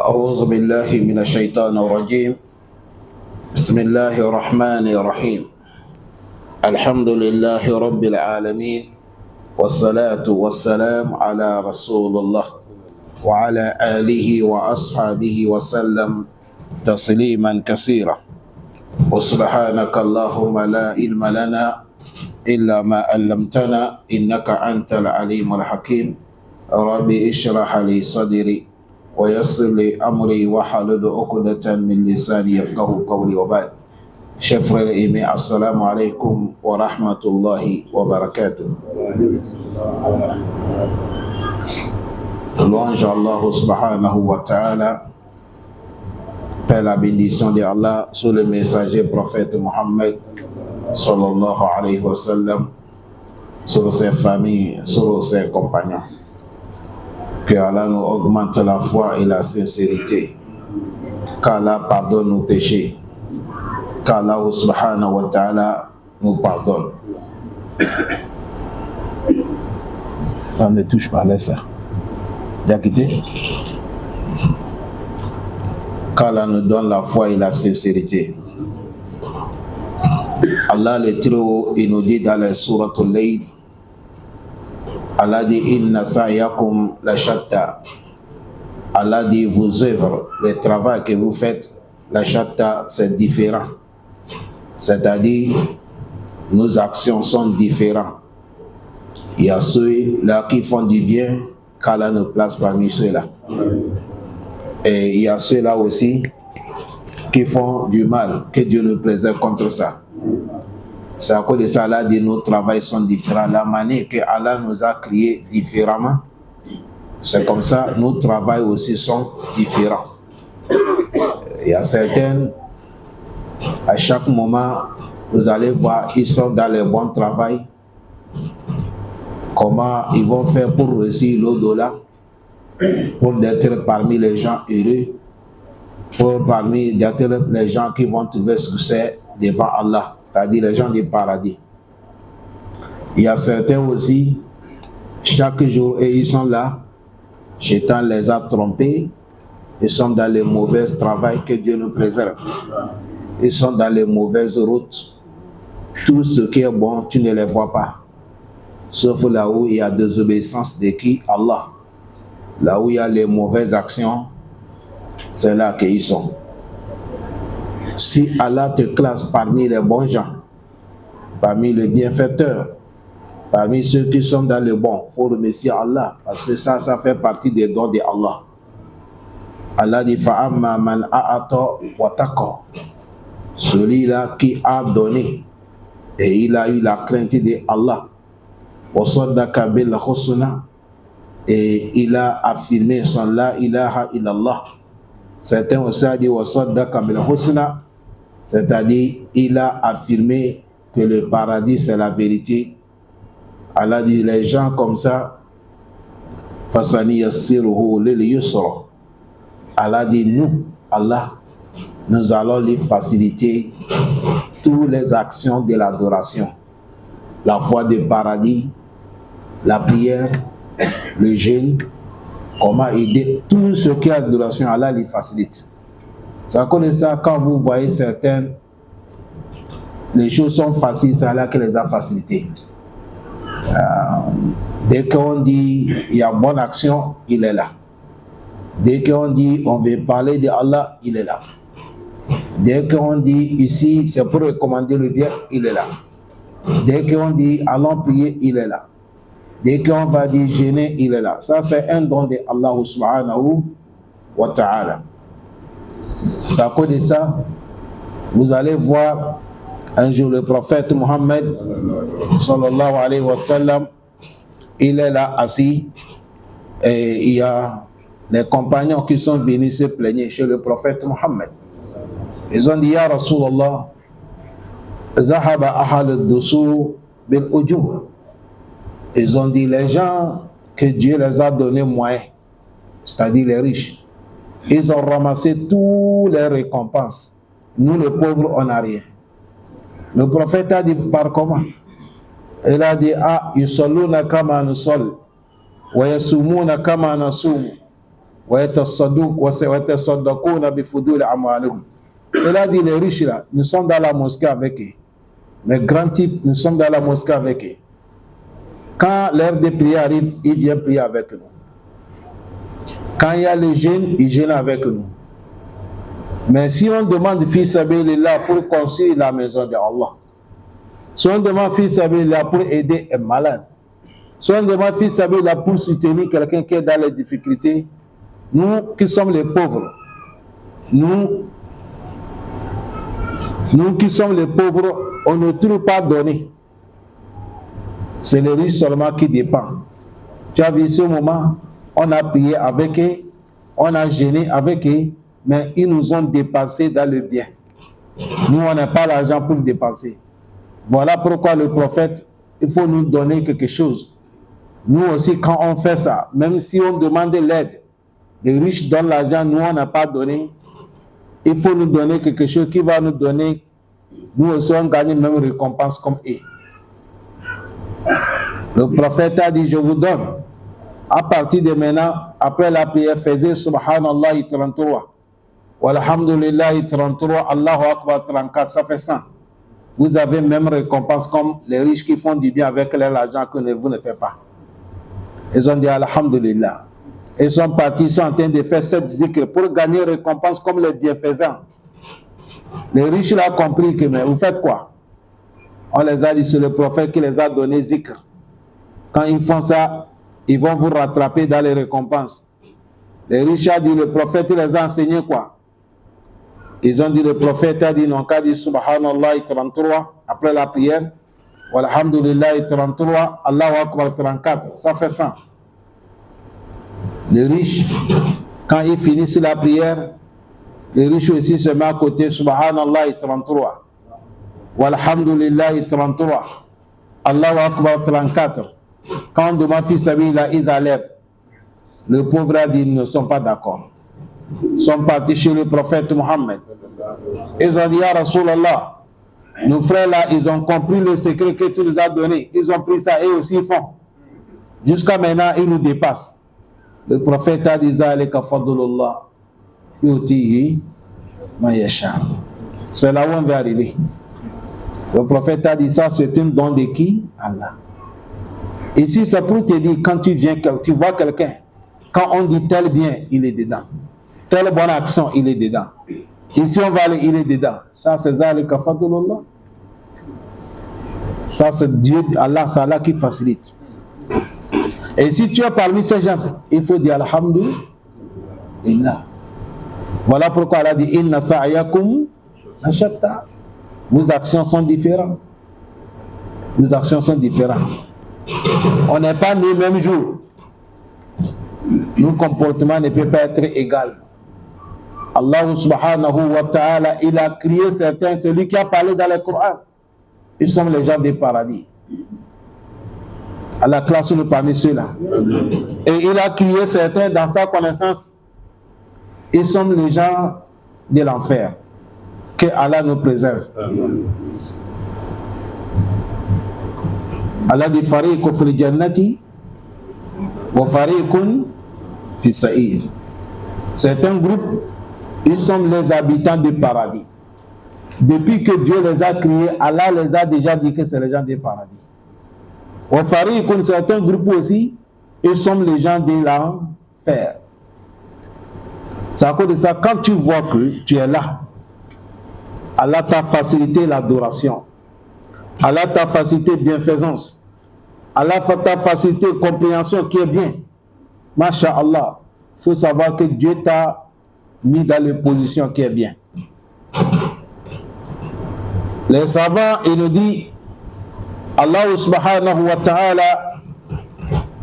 أعوذ بالله من الشيطان الرجيم. بسم الله الرحمن الرحيم. الحمد لله رب العالمين، والصلاة والسلام على رسول الله وعلى آله وأصحابه وسلم تسليما كثيرا. وسبحانك اللهم لا علم لنا إلا ما علمتنا إنك أنت العليم الحكيم. ربي اشرح لي صدري ويسر لي أمري واحلل عقدة من لساني يفقهوا قولي وبعد. Chers frères et amis, assalamu alaikum wa rahmatullahi wa barakatuh. Louange à Allah subhanahu wa ta'ala. Paix la bénédiction de Allah sur le messager prophète Mohammed sallallahu alayhi wa sallam, sur ses familles, sur ses compagnons. Que Allah nous augmente la foi et la sincérité. Qu'Allah pardonne nos péchés. Qu'Allah subhanahu wa ta'ala nous pardonne. On ne touche pas là, ça. D'habiter. Qu'Allah nous donne la foi et la sincérité. Allah le Très-Haut, il nous dit dans la sourate Al-Layl, Allah dit inna sa'yakum la shatta. Allah dit vos œuvres, le travail que vous faites, la shatta, c'est différent. C'est-à-dire, nos actions sont différentes. Il y a ceux-là qui font du bien, qu'Allah nous place parmi ceux-là. Et il y a ceux-là aussi qui font du mal, que Dieu nous préserve contre ça. C'est à cause de ça, Allah dit nos travails sont différents. La manière que Allah nous a créés différemment, c'est comme ça, nos travails aussi sont différents. Il y a certains, à chaque moment, vous allez voir, ils sont dans le bon travail. Comment ils vont faire pour réussir l'au-delà, pour être parmi les gens heureux, pour parmi d'être les gens qui vont trouver succès devant Allah, c'est-à-dire les gens du paradis. Il y a certains aussi, chaque jour, et ils sont là, Shaitan les a trompés, ils sont dans les mauvais travail, que Dieu nous préserve. Ils sont dans les mauvaises routes. Tout ce qui est bon, tu ne les vois pas. Sauf là où il y a désobéissance de qui? Allah. Là où il y a les mauvaises actions, c'est là qu'ils sont. Si Allah te classe parmi les bons gens, parmi les bienfaiteurs, parmi ceux qui sont dans le bon, il faut remercier Allah, parce que ça fait partie des dons de Allah. Allah dit fa'amma man a'ata wa taqa. Celui-là qui a donné et il a eu la crainte de Allah, wa saddaqa bil husna, et il a affirmé son la ilaha illallah. Certains aussi ont dit wa saddaqa bil husna, c'est-à-dire il a affirmé que le paradis c'est la vérité. Allah dit les gens comme ça, fasani yassiruhu lil yusra. Allah dit nous, Allah, nous allons les faciliter toutes les actions de l'adoration. La foi du paradis, la prière, le jeûne, comment aider, tout ce qui est adoration, Allah les facilite. C'est à cause de ça, quand vous voyez certaines, les choses sont faciles, c'est Allah qui les a facilitées. Dès qu'on dit il y a bonne action, il est là. Dès qu'on dit on veut parler de Allah, il est là. Dès qu'on dit ici c'est pour recommander le bien, il est là. Dès qu'on dit allons prier, il est là. Dès qu'on va dire jeûner, il est là. Ça c'est un don de Allah subhanahu wa ta'ala. C'est à cause de ça, vous allez voir un jour le prophète Mohammed sallallahu alayhi wa sallam, il est là assis et il y a les compagnons qui sont venus se plaigner chez le prophète Mohammed. Ils ont dit ya Rasulallah, zahaba ahal ad-dusur bil ujur. Ils ont dit les gens que Dieu les a donné moyens, c'est-à-dire les riches, ils ont ramassé toutes les récompenses. Nous les pauvres, on n'a rien. Le prophète a dit par comment? Il a dit yusalluna kama nusall wa yasumuna kama nasum Il a dit, les riches là, nous sommes dans la mosquée avec eux. Les grands types, nous sommes dans la mosquée avec eux. Quand l'heure de prière arrive, ils viennent prier avec nous. Quand il y a les jeunes, ils gênent avec nous. Mais si on demande fils sabilillah pour construire la maison d'Allah, si on demande fils sabilillah pour aider un malade, si on demande fils sabilillah pour soutenir quelqu'un qui est dans les difficultés, nous qui sommes les pauvres, nous qui sommes les pauvres, on ne trouve pas donné. C'est les riches seulement qui dépendent. Tu as vu ce moment, on a prié avec eux, on a gêné avec eux, mais ils nous ont dépassé dans le bien. Nous, on n'a pas l'argent pour dépenser. Voilà pourquoi le prophète, il faut nous donner quelque chose. Nous aussi, quand on fait ça, même si on demande l'aide, les riches donnent l'argent, nous, on n'a pas donné. Il faut nous donner quelque chose qui va nous donner, nous aussi, on gagne même récompense comme eux. Le prophète a dit, je vous donne. À partir de maintenant, après la prière, faisait Subhanallah 33. Walhamdulillah 33, Allahu Akbar 34, ça fait 100. Vous avez même récompense comme les riches qui font du bien avec leur argent que vous ne faites pas. Ils ont dit Alhamdulillah. Ils sont partis, ils sont en train de faire cette zikr pour gagner récompense comme les bienfaisants. Les riches l'ont compris que, mais vous faites quoi? On les a dit, c'est le prophète qui les a donné zikr. Quand ils font ça, ils vont vous rattraper dans les récompenses. Les riches ont dit, le prophète les a enseigné quoi? Ils ont dit, le prophète a dit, non, qu'a dit Subhanallah 33, après la prière, Walhamdulillah 33, Allahu Akbar 34, ça fait 100. Les riches, quand ils finissent la prière, les riches aussi se mettent à côté, Subhanallah 33, Walhamdulillah 33, Allahu Akbar 34. Quand on demande fils sabilillah, ils enlèvent. Le pauvre a dit, ils ne sont pas d'accord. Ils sont partis chez le prophète Mohammed. Ils ont dit, Ya Rasulallah, nos frères là, ils ont compris le secret que tu nous as donné. Ils ont pris ça et aussi ils font. Jusqu'à maintenant, ils nous dépassent. Le prophète a dit, Zalika fadlullah yutihi ma yasha. C'est là où on va arriver. Le prophète a dit ça, c'est un don de qui? Allah. Ici, c'est pour te dire, quand tu viens, tu vois quelqu'un, quand on dit tel bien, il est dedans. Telle bonne action, il est dedans. Ici, on va aller, il est dedans. Ça, c'est Zalika fadlullah. Ça, c'est Dieu, Allah, c'est Allah qui facilite. Et si tu es parmi ces gens, il faut dire Alhamdulillah. Voilà pourquoi Allah dit Inna sa'yakum ashatta. Vos actions sont différentes. Nos actions sont différentes. On n'est pas nés le même jour. Nos comportements ne peuvent pas être égaux. Allah subhanahu wa ta'ala, il a crié certains, celui qui a parlé dans le Coran. Ils sont les gens des paradis. Allah classe nous parmi ceux-là. Et il a crié certains dans sa connaissance. Ils sont les gens de l'enfer. Que Allah nous préserve. Allah dit fariqun fil jannati wa fariqun fis sa'ir. C'est un groupe, ils sont les habitants du paradis. Depuis que Dieu les a créés, Allah les a déjà dit que c'est les gens du paradis. Wa fariqun, c'est un groupe aussi, ils sont les gens de l'enfer. C'est à cause de ça, quand tu vois que tu es là, Allah t'a facilité l'adoration. Allah t'a facilité bienfaisance. Allah t'a facilité compréhension qui est bien. Masha'Allah. Il faut savoir que Dieu t'a mis dans les positions qui est bien. Les savants, ils nous disent, Allah subhanahu wa ta'ala,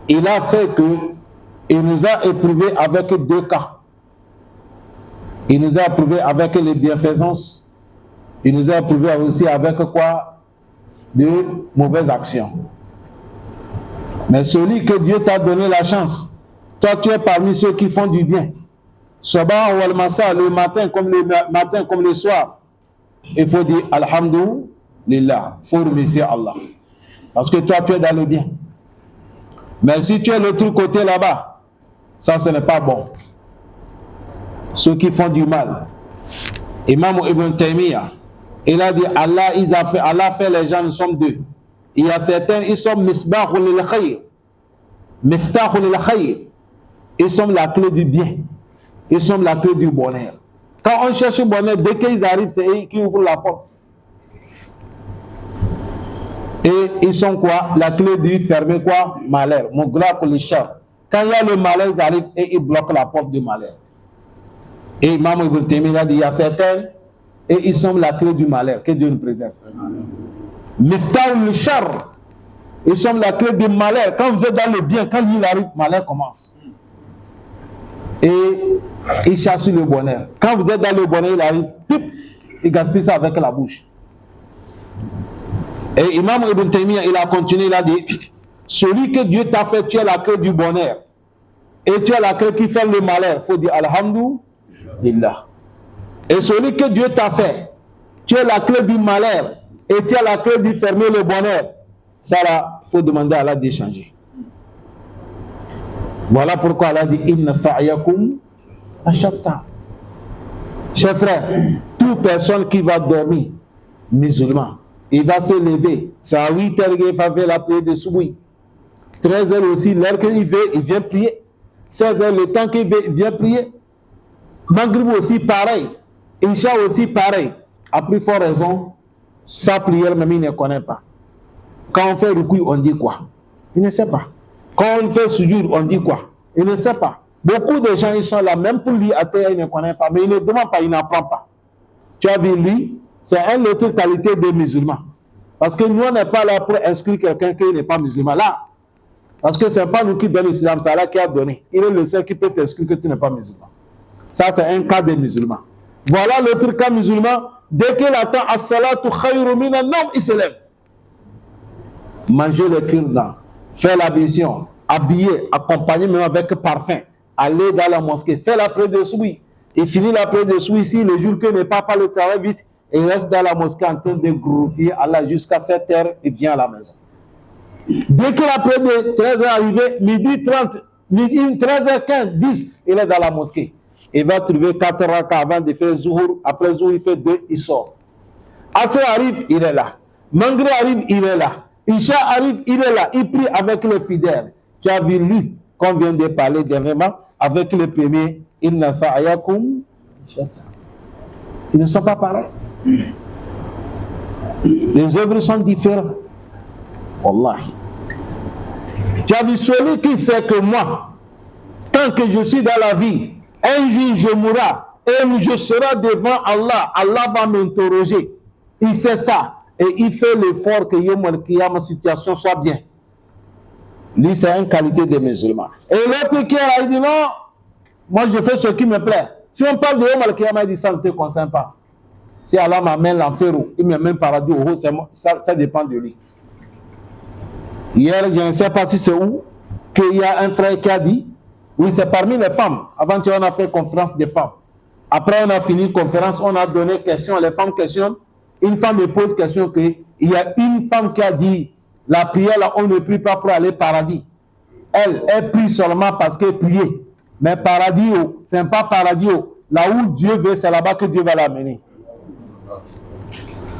il a fait que, il nous a éprouvés avec deux cas. Il nous a éprouvés avec les bienfaisances. Il nous a éprouvés aussi avec quoi? De mauvaises actions. Mais celui que Dieu t'a donné la chance, toi tu es parmi ceux qui font du bien. Sabah wal masa, le matin comme le soir, il faut dire Alhamdulillah, il faut remercier Allah. Parce que toi tu es dans le bien. Mais si tu es l'autre côté là-bas, ça ce n'est pas bon. ceux qui font du mal. Imam Ibn Taymiyyah, il a dit Allah fait les gens, nous sommes deux. Il y a certains, ils sont misbahul lil khayr, miftahul lil khayr. Ils sont la clé du bien. Ils sont la clé du bonheur. Quand on cherche le bonheur, dès qu'ils arrivent, c'est eux qui ouvrent la porte. Et ils sont quoi? La clé du fermer quoi? Malheur. Mouglaq li shar. Quand il y a le malheur, ils arrivent et ils bloquent la porte du malheur. Et Imam Ibn Taymiyyah dit, il y a certains, et ils sont la clé du malheur. Que Dieu nous préserve. Miftahul shar. Ils sont la clé du malheur. Quand vous êtes dans le bien, quand il arrive, le malheur commence. Et il cherche le bonheur. Quand vous êtes dans le bonheur, il arrive, il gaspille ça avec la bouche. Et Imam Ibn Taymiyyah, il a continué, il a dit, celui que Dieu t'a fait, tu es la clé du bonheur. Et tu es la clé qui fait le malheur. Il faut dire Alhamdulillah. Et celui que Dieu t'a fait, tu es la clé du malheur. Et tu es la clé de fermer le bonheur. Ça là, il faut demander à Allah d'échanger. Voilà pourquoi Allah dit Inna sa'yakum ashatta. Chers frères, toute personne qui va dormir, musulman, il va se lever. C'est à 8h qu'il va faire la prière de Souboui. 13h aussi, l'heure qu'il veut, il vient prier. 16h, le temps qu'il veut, il vient prier. Maghrib aussi, pareil. Isha aussi, pareil. A plus fort raison, sa prière, même il ne connaît pas. Quand on fait ruku, on dit quoi? Il ne sait pas. Quand on fait sujoud, on dit quoi? Il ne sait pas. Beaucoup de gens, ils sont là, même pour lui, à terre, il ne connaît pas. Mais il ne demande pas, il n'apprend pas. Tu as vu, lui, c'est une autre qualité des musulmans. Parce que nous, on n'est pas là pour inscrire quelqu'un qui n'est pas musulman. Là, parce que ce n'est pas nous qui donnons l'islam, c'est Allah qui a donné. Il est le seul qui peut t'inscrire que tu n'es pas musulman. Ça, c'est un cas des musulmans. Voilà l'autre cas musulman. Dès qu'il attend as-salatu khayru minan nawm, il se lève. Manger le cure-dent, faire l'ablution, habiller, accompagner même avec parfum, aller dans la mosquée, faire la prière de Souboui. Il finit la prière de Souboui ici, le jour que ne part pas le travail vite, et il reste dans la mosquée en train de grouiller Allah jusqu'à 7h, il vient à la maison. Dès que la prière de 13h est arrivée, midi 30, midi 13h15, 10, il est dans la mosquée. Il va trouver 4 rakas avant de faire Zuhur. Après Zuhur, il fait 2, il sort. Asr arrive, il est là. Maghrib arrive, il est là. Isha arrive, il est là. Il prie avec les fidèles. Tu as vu lui, qu'on vient de parler dernièrement, avec le premier, Inna sa'yakum shatta. Ils ne sont pas pareils. Les œuvres sont différentes. Wallahi. Tu as vu celui qui sait que moi, tant que je suis dans la vie, un jour je mourrai et je serai devant Allah. Allah va m'interroger. Il sait ça. Et il fait l'effort que ma situation soit bien. Lui, c'est une qualité des musulmans. Et l'autre qui est là, il dit non, moi je fais ce qui me plaît. Si on parle de Yom al-Qiyamah, il dit ça ne te concerne pas. Si Allah m'amène l'enfer, il m'amène paradis au haut, ça dépend de lui. Hier, je ne sais pas si c'est où, qu'il y a un frère qui a dit, oui, c'est parmi les femmes. Avant, on a fait conférence des femmes. Après, on a fini conférence, on a donné question, les femmes questionnent. Une femme me pose question qu'il y a une femme qui a dit, la prière, là, on ne prie pas pour aller au paradis. Elle prie seulement parce qu'elle prie. Mais paradis, ce n'est pas paradis. Là où Dieu veut, c'est là-bas que Dieu va l'amener.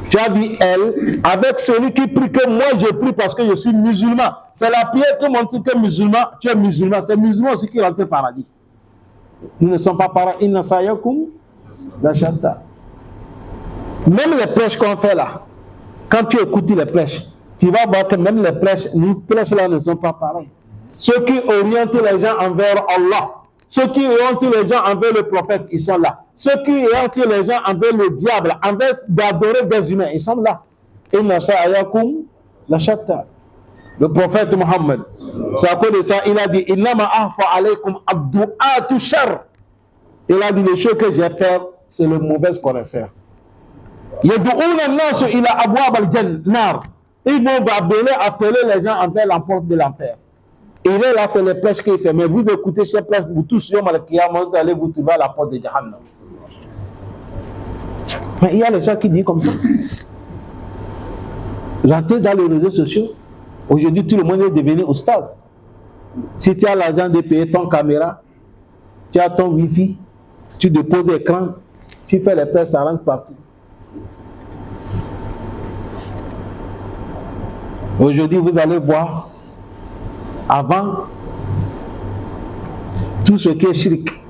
Tu as vu elle, avec celui qui prie que moi je prie parce que je suis musulman. C'est la prière que montre que musulman, tu es musulman. C'est musulman aussi qui rentre au paradis. Nous ne sommes pas pareils. Inna sa'yakum ashatta. Même les prêches qu'on fait là, quand tu écoutes les prêches, tu vas voir que même les prêches, nous prêches là ne sont pas pareils. Ceux qui orientent les gens envers Allah, ceux qui orientent les gens envers le prophète, ils sont là. Ceux qui orientent les gens envers le diable, envers d'adorer des humains, ils sont là. Inna sa'yakum ashatta. Le prophète Mohammed, c'est à cause de ça, il a dit Innama ahfa alaykum abdu'atu shar. Il a dit les choses que j'ai peur, c'est le mauvais connaisseur. Yad'ouna an-nas ila abwab al-jannah. Ils vont appeler les gens envers la porte de l'enfer. Et là, c'est les prêches qu'il fait. Mais vous écoutez, chers prêches, vous tous, Yom al-Qiyamah, vous allez vous trouver à la porte de Jahannam. Mais il y a les gens qui disent comme ça. Rentrez dans les réseaux sociaux. Aujourd'hui, tout le monde est devenu oustaz. Si tu as l'argent de payer ton caméra, tu as ton wifi, Tu déposes l'écran, tu fais les prêches, ça rentre partout. Aujourd'hui, vous allez voir, avant, tout ce qui est shirk,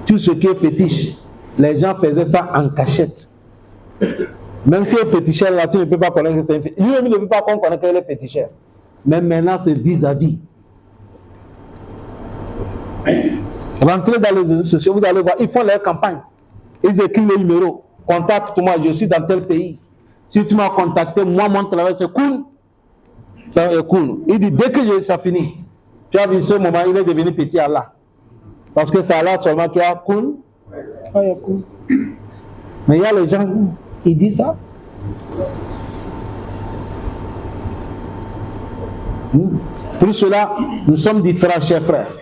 tout ce qui est fétiche, les gens faisaient ça en cachette. Même si un féticheur là, tu ne peux pas connaître que c'est un féticheur. Lui-même ne peut pas connaître qu'il est féticheur. Mais maintenant, c'est vis-à-vis. Rentrez dans les réseaux sociaux, vous allez voir, ils font leur campagne. Ils écrivent le numéro. Contacte-moi, je suis dans tel pays. Si tu m'as contacté, moi, mon travail, c'est cool. C'est cool. Il dit, dès que ça finit, tu as vu ce moment, il est devenu petit Allah. Parce que c'est Allah seulement qui a cool. Ah, il y a cool. Mais il y a les gens, ils disent ça. Pour cela, nous sommes différents, chers frères.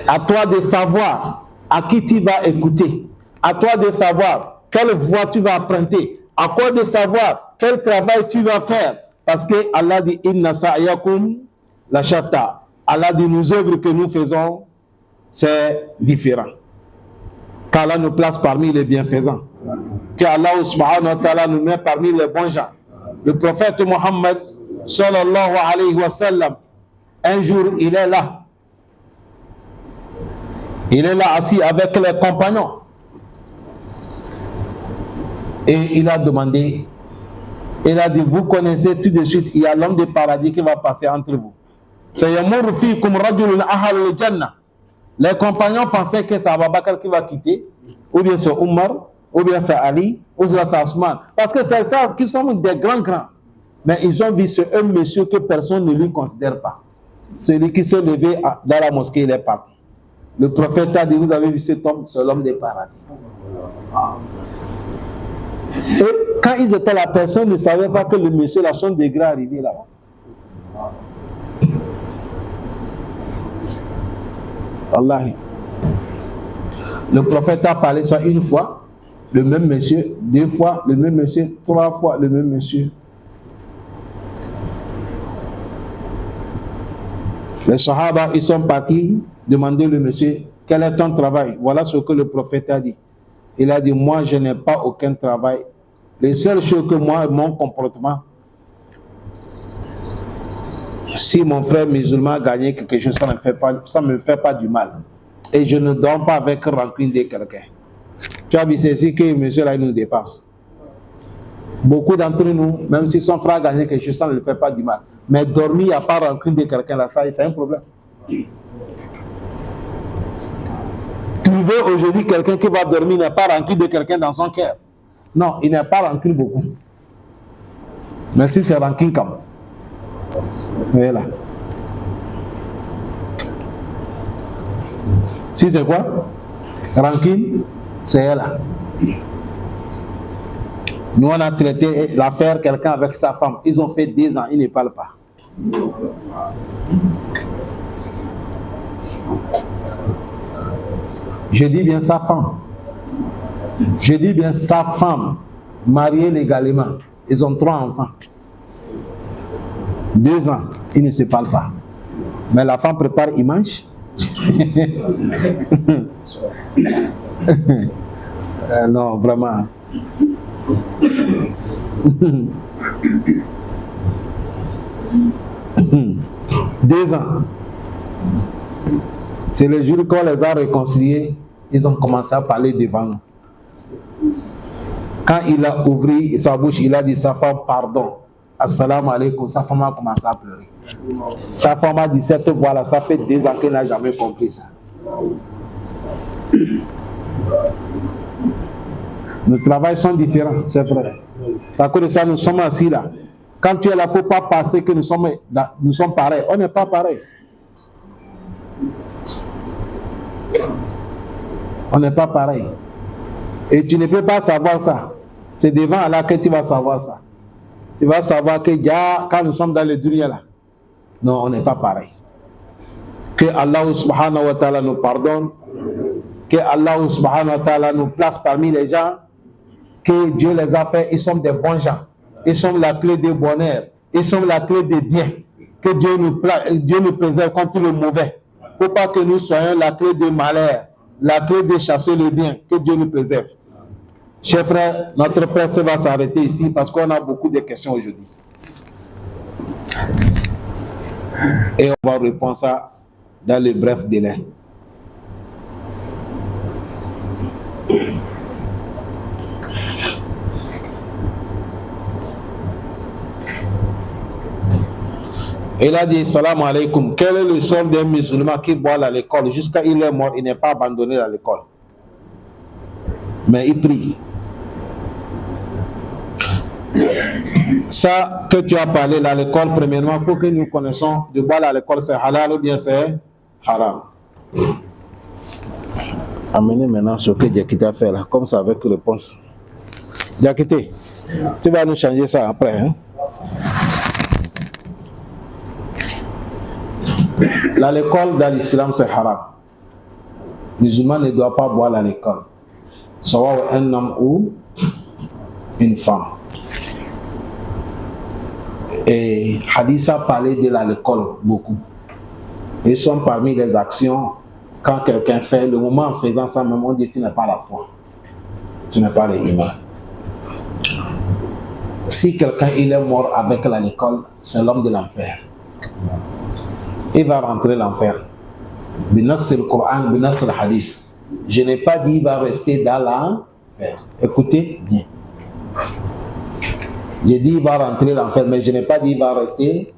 À toi de savoir à qui tu vas écouter. À toi de savoir quelle voie tu vas emprunter. À quoi de savoir quel travail tu vas faire. Parce que Allah dit Inna sa'yakum la shatta. Allah dit nos œuvres que nous faisons, c'est différent. Qu'Allah nous place parmi les bienfaisants. Que Allah subhanahu wa ta'ala nous met parmi les bons gens. Le prophète Mohammed sallallahu alayhi wa sallam, un jour il est là. Il est là assis avec les compagnons. Et il a demandé, il a dit, vous connaissez tout de suite, il y a l'homme du paradis qui va passer entre vous. Les compagnons pensaient que c'est Abu Bakr qui va quitter, ou bien c'est Omar, ou bien c'est Ali, ou bien c'est Osman. Parce que c'est ça qui sont des grands. Mais ils ont vu ce un monsieur que personne ne lui considère pas. Celui qui s'est levé dans la mosquée, il est parti. Le prophète a dit, vous avez vu cet homme, c'est l'homme des paradis. Et quand ils étaient là, personne ne savait pas que le monsieur, la son degré arrivé là-bas. Wallahi. Le prophète a parlé ça une fois, le même monsieur, deux fois, le même monsieur, trois fois, le même monsieur. Les Sahaba, ils sont partis demander au monsieur, quel est ton travail? Voilà ce que le prophète a dit. Il a dit, moi je n'ai pas aucun travail. Les seules choses que moi, mon comportement, si mon frère musulman a gagné quelque chose, ça ne me fait pas du mal. Et je ne dors pas avec rancune de quelqu'un. Tu as vu, c'est ici que monsieur là, il nous dépasse. Beaucoup d'entre nous, même si son frère a gagné quelque chose, ça ne le fait pas du mal. Mais dormir, il n'y a pas rancune de quelqu'un là, ça, c'est un problème. Trouver aujourd'hui quelqu'un qui va dormir, n'a pas rancune de quelqu'un dans son cœur. Non, il n'a pas rancune beaucoup. Mais si c'est rancune comme. Voilà. Si c'est quoi? Rancune, c'est elle là. Nous, on a traité l'affaire quelqu'un avec sa femme. Ils ont fait 10 ans, ils ne parlent pas. Je dis bien sa femme. Je dis bien sa femme, mariée légalement. Ils ont 3 enfants. 2 ans, ils ne se parlent pas. Mais la femme prépare, il mange. Non, vraiment. 2 ans. C'est le jour qu'on les a réconciliés, ils ont commencé à parler devant nous. Quand il a ouvert sa bouche, il a dit sa femme pardon. Assalamu alaikum. Sa femme a commencé à pleurer. Sa femme a dit cette voix-là, ça fait 2 ans qu'elle n'a jamais compris ça. Nos travails sont différents, c'est vrai. C'est à cause de ça nous sommes assis là. Quand tu es là, il ne faut pas penser que nous sommes pareils. On n'est pas pareils. On n'est pas pareil. Et tu ne peux pas savoir ça. C'est devant Allah que tu vas savoir ça. Tu vas savoir que quand nous sommes dans le dunya là, non, on n'est pas pareil. Que Allah subhanahu wa ta'ala nous pardonne. Que Allah subhanahu wa ta'ala nous place parmi les gens. Que Dieu les a fait, ils sont des bons gens. Ils sont la clé du bonheur. Ils sont la clé des biens. Que Dieu nous préserve contre le mauvais. Il ne faut pas que nous soyons la clé du malheur. la clé de chasser le bien, que Dieu nous préserve. Chers frères, notre presse va s'arrêter ici parce qu'on a beaucoup de questions aujourd'hui. Et on va répondre ça dans le bref délai. Il a dit, salam alaikum, quel est le sort d'un musulman qui boit à l'école jusqu'à il est mort, il n'est pas abandonné à l'école. Mais il prie. Ça que tu as parlé à l'école, premièrement, il faut que nous connaissions de boire à l'école, c'est halal ou bien c'est haram. Amenez maintenant ce que Diakité a fait là, comme ça avec réponse. Diakité, tu vas nous changer ça après. Hein? L'école dans l'islam c'est haram. Le musulman ne doit pas boire à l'école, soit un homme ou une femme. Et Hadith a parlé de l'école beaucoup. Ils sont parmi les actions quand quelqu'un fait, le moment en faisant ça, même on dit tu n'as pas la foi, tu n'as pas l'imam. Si quelqu'un il est mort avec l'école, c'est l'homme de l'enfer. Il va rentrer l'enfer. Binas le Coran, binas le Hadith. Je n'ai pas dit il va rester dans l'enfer. Écoutez bien. J'ai dit il va rentrer l'enfer, mais je n'ai pas dit il va rester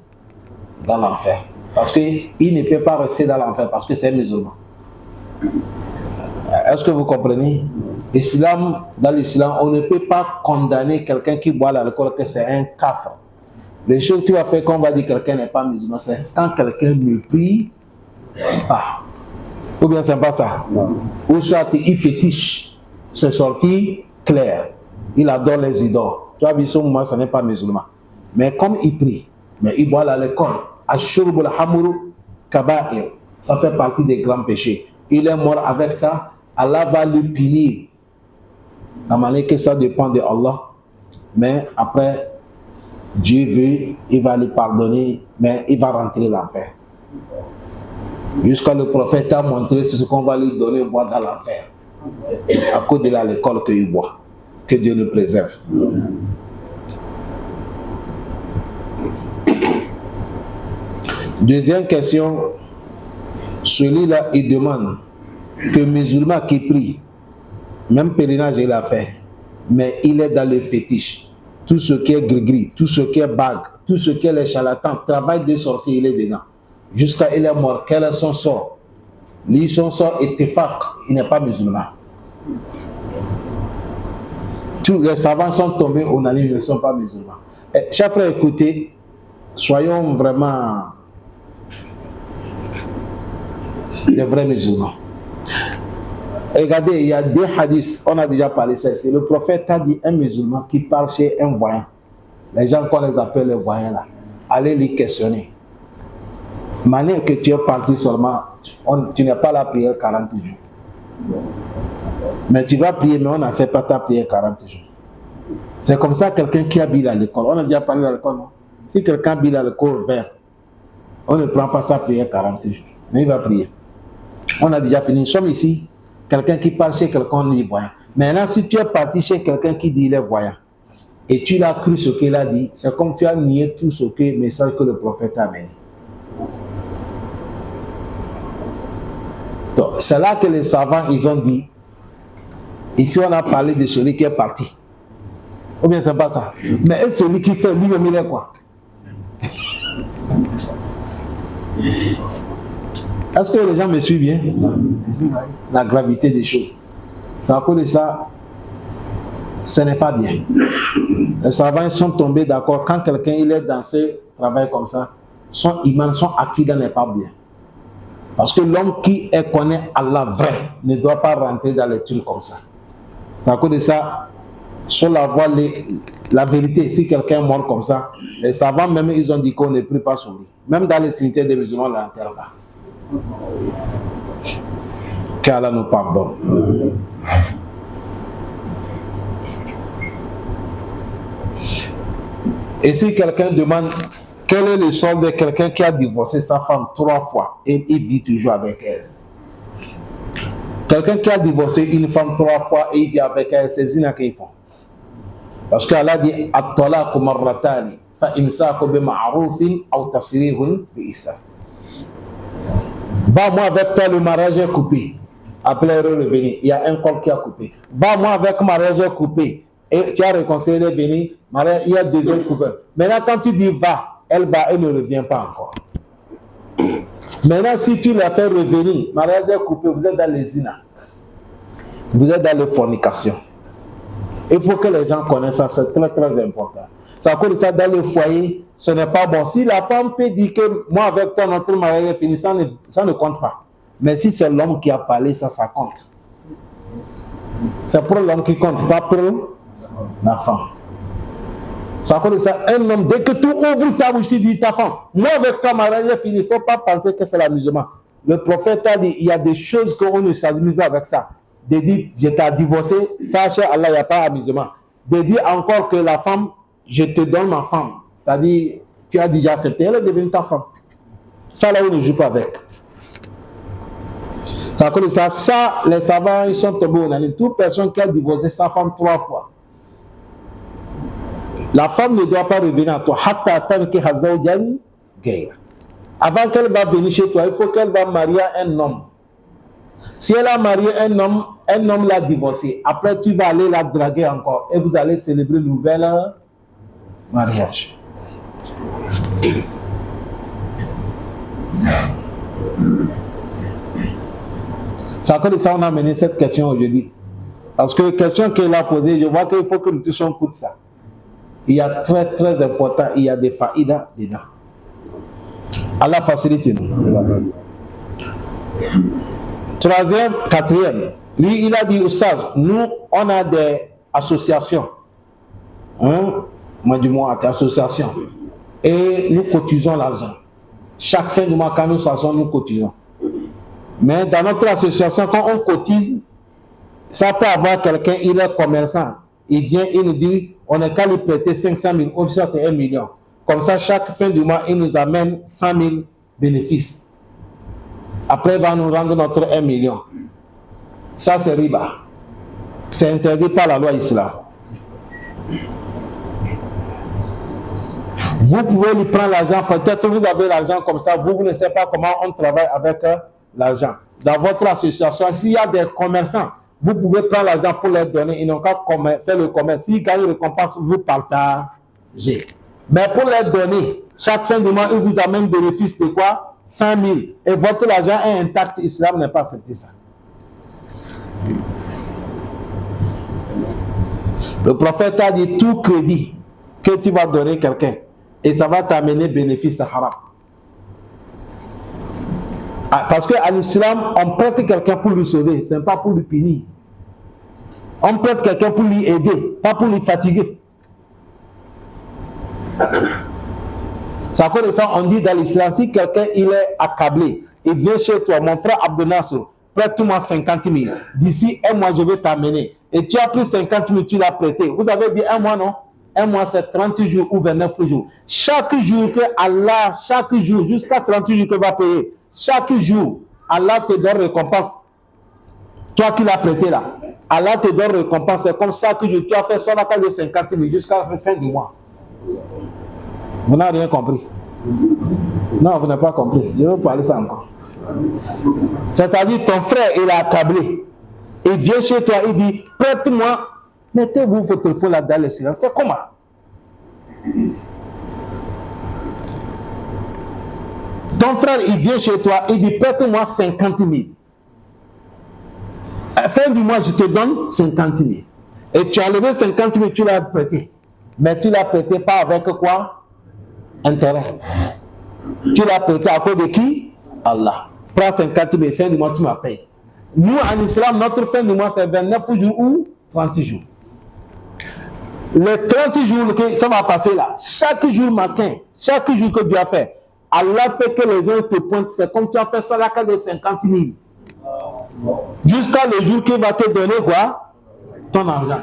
dans l'enfer. Parce qu'il ne peut pas rester dans l'enfer parce que c'est un musulman. Est-ce que vous comprenez? Dans l'islam, on ne peut pas condamner quelqu'un qui boit l'alcool que c'est un kafir. Les choses qui va faire qu'on va dire que quelqu'un n'est pas musulman, c'est quand quelqu'un ne prie pas. Ou bien c'est pas ça. Ou soit il fétiche. C'est sorti clair. Il adore les idoles. Tu as vu ce moment, ce n'est pas musulman. Mais comme il prie, mais il boit l'alcool, ashurubul hamuru kaba'ir, ça fait partie des grands péchés. Il est mort avec ça, Allah va le punir. La manière que ça dépend de Allah. Mais après, Dieu veut, il va lui pardonner, mais il va rentrer l'enfer. Jusqu'à le prophète a montré ce qu'on va lui donner boire dans l'enfer. À cause de l'école qu'il boit. Que Dieu le préserve. Deuxième question, celui-là, il demande que le musulman qui prie, même pèlerinage il a fait, mais il est dans le fétiche. Tout ce qui est gris-gris, tout ce qui est bague, tout ce qui est les charlatans, travail des sorciers, il est dedans. Jusqu'à il est mort, quel est son sort? Lui, son sort est tefak, il n'est pas musulman. Tous les savants sont tombés au nani, ils ne sont pas musulmans. Chers frères, écoutez, soyons vraiment des vrais musulmans. Regardez, il y a des hadiths, on a déjà parlé de ça. C'est le prophète a dit un musulman qui parle chez un voyant. Les gens qu'on les appelle les voyants là, allez les questionner. Manière que tu es parti seulement, tu n'as pas la prière 40 jours. Mais tu vas prier, mais on n'accepte pas ta prière 40 jours. C'est comme ça quelqu'un qui habille à l'école. On a déjà parlé à l'école, non? Si quelqu'un habille à l'école vert, on ne prend pas sa prière 40 jours. Mais il va prier. On a déjà fini. Nous sommes ici. Quelqu'un qui parle chez quelqu'un, il est voyant. Maintenant, si tu es parti chez quelqu'un qui dit il est voyant, et tu l'as cru ce qu'il a dit, c'est comme tu as nié tout ce que le message que le prophète a amené. Donc, c'est là que les savants, ils ont dit, ici on a parlé de celui qui est parti. Ou bien c'est pas ça. Mais celui qui fait, lui-même, il est quoi? Est-ce que les gens me suivent bien? La gravité des choses. C'est à cause de ça, ce n'est pas bien. Les savants sont tombés d'accord. Quand quelqu'un il est dans ce travail comme ça, son iman, son akida n'est pas bien. Parce que l'homme qui connaît Allah vrai ne doit pas rentrer dans les trucs comme ça. C'est à cause de ça, sur la voie, la vérité, si quelqu'un est mort comme ça, les savants même, ils ont dit qu'on ne prie pas sur lui. Même dans les cimetières des musulmans, on ne l'enterre pas. Qu'Allah nous pardonne. Et si quelqu'un demande quel est le sort de quelqu'un qui a divorcé sa femme 3 fois et il vit toujours avec elle, Quelqu'un qui a divorcé une femme 3 fois et il vit avec elle, c'est zina qu'ils font. Parce qu'Allah dit at-talaqu marratani fa imsaku bi ma'rufin aw tasrihun bi ihsan. Va moi avec toi, le mariage est coupé. Après revenir, il y a un corps qui a coupé. Va moi avec mariage est coupé. Et tu as réconcilié les bénis, il y a deuxième coupé. Maintenant, quand tu dis va, elle ne revient pas encore. Maintenant, si tu la fais revenir, mariage est coupé, vous êtes dans les zina. Vous êtes dans les fornications. Il faut que les gens connaissent ça, c'est très très important. Ça cause ça dans le foyer, ce n'est pas bon. Si la femme peut dire que moi avec toi, notre mariage est fini, ça ne compte pas. Mais si c'est l'homme qui a parlé, ça compte. C'est pour l'homme qui compte, pas pour la femme. Ça cause ça, un homme, dès que tu ouvres ta bouche, tu dis ta femme, moi avec toi, mariage est fini, il ne faut pas penser que c'est l'amusement. Le prophète a dit, il y a des choses qu'on ne s'amuse pas avec ça. De dire, je t'ai divorcé, sache Allah, il n'y a pas d'amusement. De dire encore que la femme, je te donne ma femme. C'est-à-dire, tu as déjà accepté, elle est devenue ta femme. Ça, là, on ne joue pas avec. Ça, comme ça, les savants, ils sont tombés au nez. Toute personne qui a divorcé sa femme 3 fois, la femme ne doit pas revenir à toi. Avant qu'elle va venir chez toi, il faut qu'elle va marier un homme. Si elle a marié un homme l'a divorcé. Après, tu vas aller la draguer encore. Et vous allez célébrer le nouvel mariage. C'est à cause de ça qu'on a mené cette question aujourd'hui. Parce que la question qu'elle a posée, je vois qu'il faut que nous touchions coup de ça. Il y a très très important, il y a des faïdas dedans. Allah facilite nous. Troisième, quatrième, lui il a dit Oustaz, nous on a des associations, moi du moins des associations, et nous cotisons l'argent. Chaque fin du mois quand nous s'assoyons, nous cotisons. Mais dans notre association, quand on cotise, ça peut avoir quelqu'un, il est commerçant, il vient, il nous dit, on n'est qu'à lui prêter 500 000, on sorte 1 million. Comme ça, chaque fin du mois, il nous amène 100 000 bénéfices. Après, il va nous rendre notre 1 million. Ça, c'est riba. C'est interdit par la loi islam. Vous pouvez lui prendre l'argent. Peut-être que vous avez l'argent comme ça. Vous ne savez pas comment on travaille avec l'argent. Dans votre association, s'il y a des commerçants, vous pouvez prendre l'argent pour leur donner. Ils n'ont qu'à faire le commerce. S'ils gagnent une récompense, vous partagez. Mais pour leur donner, chaque fin du mois, ils vous amènent bénéfice de quoi? 100 000. Et votre argent est intact. L'islam n'est pas accepté ça. Le prophète a dit tout crédit que tu vas donner quelqu'un et ça va t'amener bénéfice à haram. Parce qu'à l'islam, on prête quelqu'un pour lui sauver, ce n'est pas pour lui punir. On prête quelqu'un pour lui aider, pas pour lui fatiguer. Ça cause de ça, on dit dans l'islam, si quelqu'un il est accablé, il vient chez toi, mon frère Abdel Nasser, prête-moi 50 000. D'ici un mois, je vais t'amener. Et tu as pris 50 000, tu l'as prêté. Vous avez dit un mois, non? Un mois, c'est 30 jours ou 29 jours. Chaque jour que Allah, chaque jour, jusqu'à 30 jours que va payer, chaque jour, Allah te donne récompense. Toi qui l'as prêté là, Allah te donne récompense. C'est comme ça que tu as fait son accord de 50 000 jusqu'à la fin du mois. Vous n'avez rien compris. Non, vous n'avez pas compris. Je vais vous parler ça encore. C'est-à-dire, ton frère, il est accablé. Il vient chez toi, il dit, prête-moi, mettez-vous votre téléphone là dans le silence. C'est comment? Ton frère, il vient chez toi, il dit, prête-moi 50 000. À la fin du mois, je te donne 50 000. Et tu as levé 50 000, tu l'as prêté. Mais tu l'as prêté pas avec quoi? Intérêt. Tu l'as prêté à cause de qui? Allah. Prends 50 000, fin du mois, tu m'as payé. Nous, en islam, notre fin du mois, c'est 29 jours ou 30 jours. Les 30 jours, ça va passer là. Chaque jour matin, chaque jour que tu as fait, Allah fait que les gens te pointent. C'est comme tu as fait ça là, de 50 000. Jusqu'à le jour qu'il va te donner quoi? Ton argent.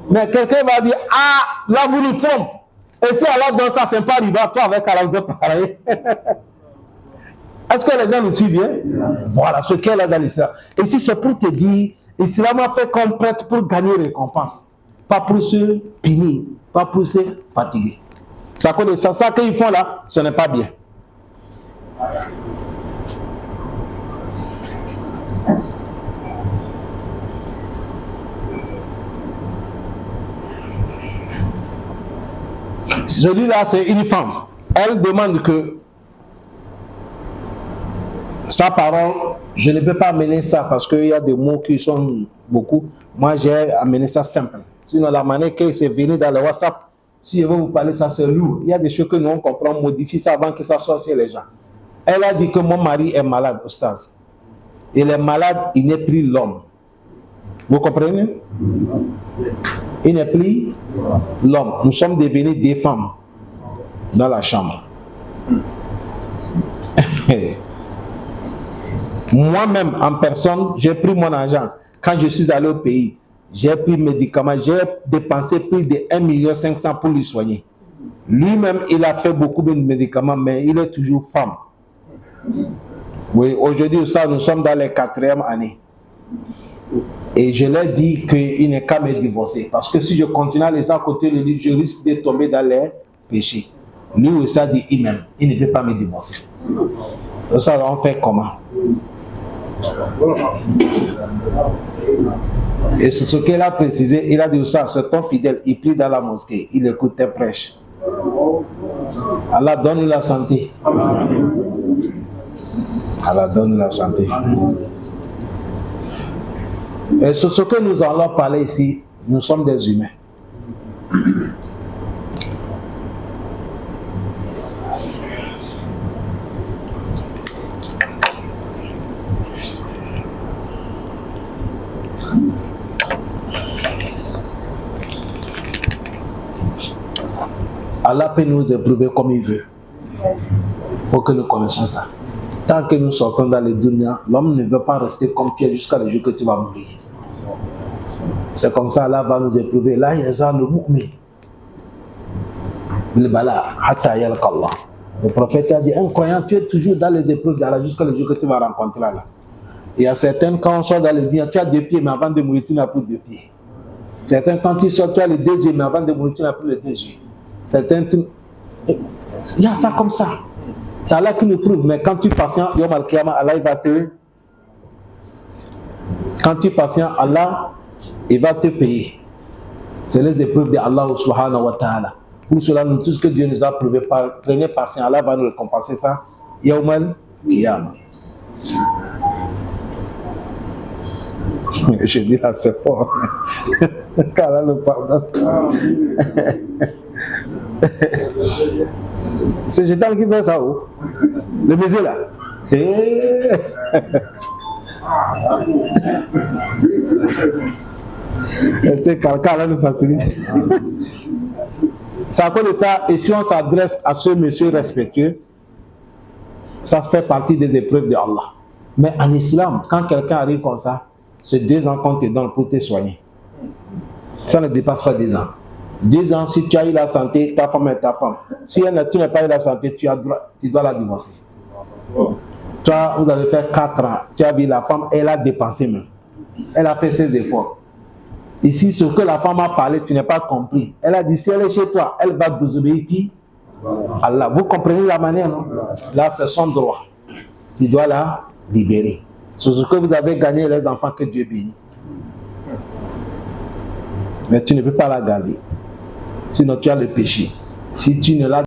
Mais quelqu'un va dire, ah, là vous nous trompez. Et si Allah donne ça, c'est pas riba, toi avec Allah, vous êtes pareil. Est-ce que les gens me suivent bien? Voilà ce qu'elle a dans l'islam. Et si c'est pour te dire, l'islam a fait qu'on prête pour gagner récompense, pas pour se punir, pas pour se fatiguer. Ça qu'ils font là, ce n'est pas bien. Je dis là, c'est une femme. Elle demande que sa parole, je ne peux pas amener ça parce qu'il y a des mots qui sont beaucoup. Moi, j'ai amené ça simple. Sinon, la manière que c'est venu dans le WhatsApp, si je veux vous parler, ça c'est lourd. Il y a des choses que nous on comprend, modifie ça avant que ça sorte chez les gens. Elle a dit que mon mari est malade, Ostaz. Il est malade, il n'est plus l'homme. Vous comprenez? Il n'est plus l'homme. Nous sommes devenus des femmes dans la chambre. Moi-même, en personne, j'ai pris mon argent. Quand je suis allé au pays, j'ai pris médicaments, j'ai dépensé plus de 1 500 000 pour lui soigner. Lui-même, il a fait beaucoup de médicaments, mais il est toujours femme. Oui, aujourd'hui, ça, nous sommes dans les 4e années. Et je leur dis qu'il n'est qu'à me divorcer. Parce que si je continue à les à côté de lui, je risque de tomber dans les péchés. Lui aussi a dit il m'aime. Il ne peut pas me divorcer. Ça, on fait comment? Et c'est ce qu'il a précisé. Il a dit ça, c'est ton fidèle. Il prie dans la mosquée. Il écoute tes prêches. Allah donne la santé. Allah donne la santé. Et sur ce que nous allons parler ici, nous sommes des humains. Allah peut nous éprouver comme il veut. Il faut que nous connaissions ça. Tant que nous sortons dans les dunya, l'homme ne veut pas rester comme tu es jusqu'à le jour que tu vas mourir. C'est comme ça, Allah va nous éprouver. Là, il y a le mu'min. Le prophète a dit, un croyant, tu es toujours dans les épreuves d'Allah jusqu'à le jour que tu vas rencontrer Allah. Il y a certains, quand on sort dans les dunya, tu as 2 pieds, mais avant de mourir, tu n'as plus 2 pieds. Certains, quand tu sors, tu as les 2 yeux, mais avant de mourir, tu n'as plus les 2 yeux. Certains, il y a ça comme ça. C'est Allah qui nous prouve, mais quand tu patientes, Yom Al-Qiyamah, Allah il va te. Quand tu patientes, Allah il va te payer. C'est les épreuves d'Allah subhanahu wa ta'ala. Pour cela, nous, tout ce que Dieu nous a prouvé, prenez patience, Allah va nous récompenser ça. Yom Al-Qiyamah. Je dis là, c'est fort. Qu'Allah le pardonne. C'est Jétan qui fait ça, oh. Le baiser là. C'est quelqu'un là nous facilite. C'est à cause de ça, et si on s'adresse à ce monsieur respectueux, ça fait partie des épreuves de Allah. Mais en islam, quand quelqu'un arrive comme ça, c'est 2 ans qu'on te donne pour te soigner. Ça ne dépasse pas 2 ans. 2 ans, si tu as eu la santé, ta femme est ta femme. Si tu n'as pas eu la santé, tu dois la divorcer. Toi, vous avez fait 4 ans. Tu as vu la femme, elle a dépensé même. Elle a fait ses efforts. Ici, ce que la femme a parlé, tu n'as pas compris. Elle a dit, si elle est chez toi, elle va désobéir qui? Allah. Vous comprenez la manière, non? Là, c'est son droit. Tu dois la libérer. C'est ce que vous avez gagné, les enfants, que Dieu bénit. Mais tu ne peux pas la garder. Sinon, tu as le péché. Si tu ne l'as